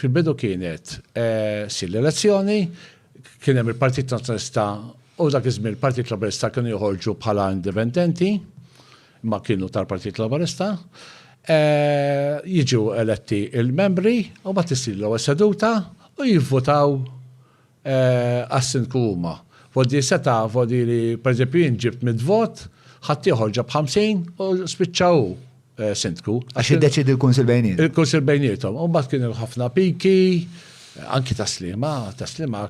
fil-bidu kienet sil l-elezzjoni, kien hemm il-Partit Nazzjonalista u dak iż-żmien il-Partit Laburista kienu joħorġu bħala indipendenti, ma kienu tal-Partit Laburista, jiġu eletti il-membri u ma tisir l-ewwel seduta u jivvotaw għas-sindku huma. Vodi seta, vodi li pereżempju jien ġibt mid-vot, ħadd joħorġa b'50 u spiċċaw sindku. Għax iddeċidi l-Kunsil bejniet. Il-Kunsil bejnietom. U mbagħad kienu ħafna piki, anki taslima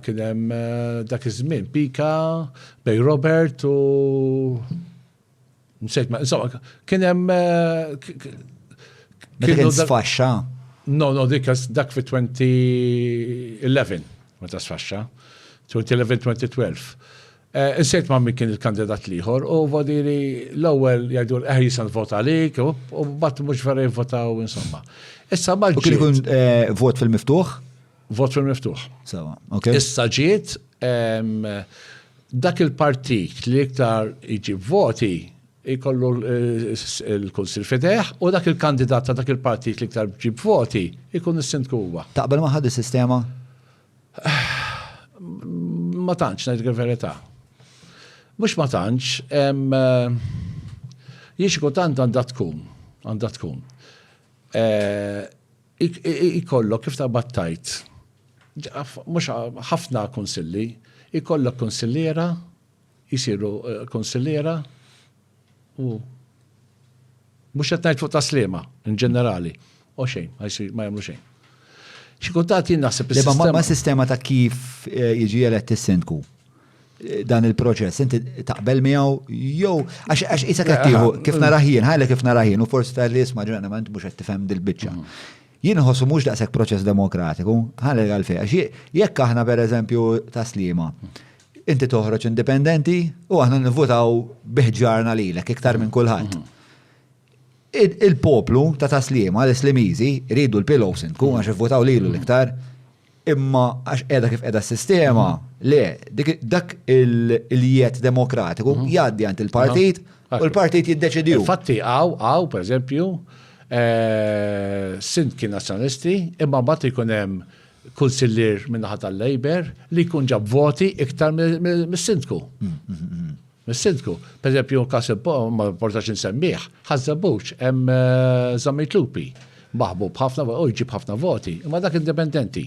kien hemm dak iż-żmien pika bej Robert u nsejt ma insomma kien hemm Kien sfaxxa. No, dak fi 2011 meta sfaxxa. 2011-2012. Insejt ma min kien il-kandidat liħor u vodiri l-ewwel jgħidu jisan vota għalik u bat mhux vera jivvotaw insomma. Issa ma kien ikun vot fil-miftuħ? Vot fil-miftuħ. Sawa, okay. Issa ġiet dak il-partit li iktar iġib voti ikollu il-Kunsil Fideħ u dak il-kandidat ta' dak il-partit li iktar ġib voti ikun is-sindku huwa. Taqbel ma ħad is-sistema? Ma tantx ngħid il-verità. Mhux ma tantx, jiex kultant għandha tkun. Ikollok kif ta' battajt. Mhux ħafna konsilli, ikollok konsilliera, jisiru konsilliera u mhux qed ngħid fuq taslima in ġenerali. U xejn, ma jagħmlu xejn. Xi kultant jien naħseb is-sistema. Ma sistema ta' kif jiġi elett is-sindku. Dan il-proċess, inti taqbel miegħu jew għax isa kattiħu kif narahien, ħajla kif narahien u forsi tal-li isma' ġurnament mhux qed tifhem dil-biċċa. Jien inħossu mhux daqshekk proċess demokratiku, ħalli għalfejn għax jekk aħna pereżempju taslima, inti toħroġ indipendenti u aħna nivvotaw biħġarna lilek iktar minn kulħadd. Il-poplu ta' taslima l-Islimiżi jridu l-pillow sindku għax ivvotaw lilu l-iktar. Imma għax qiegħda kif qiegħda s-sistema, le, dak il-jiet demokratiku jgħaddi għand il-partit u l-partit jiddeċidiju. Infatti għaw, per eżempju, sindki nazzjonalisti, imma mbagħad ikun hemm kunsillier min-naħa tal-Labor li jkun ġab voti iktar mis-sindku. Mis-sindku. Per eżempju, każ ma portax insemmih, ħażabux hemm Żammejt Lupi. Maħbub ħafna u jġib ħafna voti, imma dak indipendenti.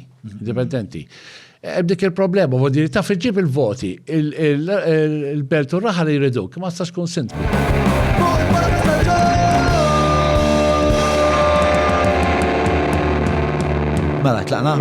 Dik il-problema, u dir taf iġib il-voti, il-belt u raħa li jriduk, ma stax kun sindku. Mela, tlaqna?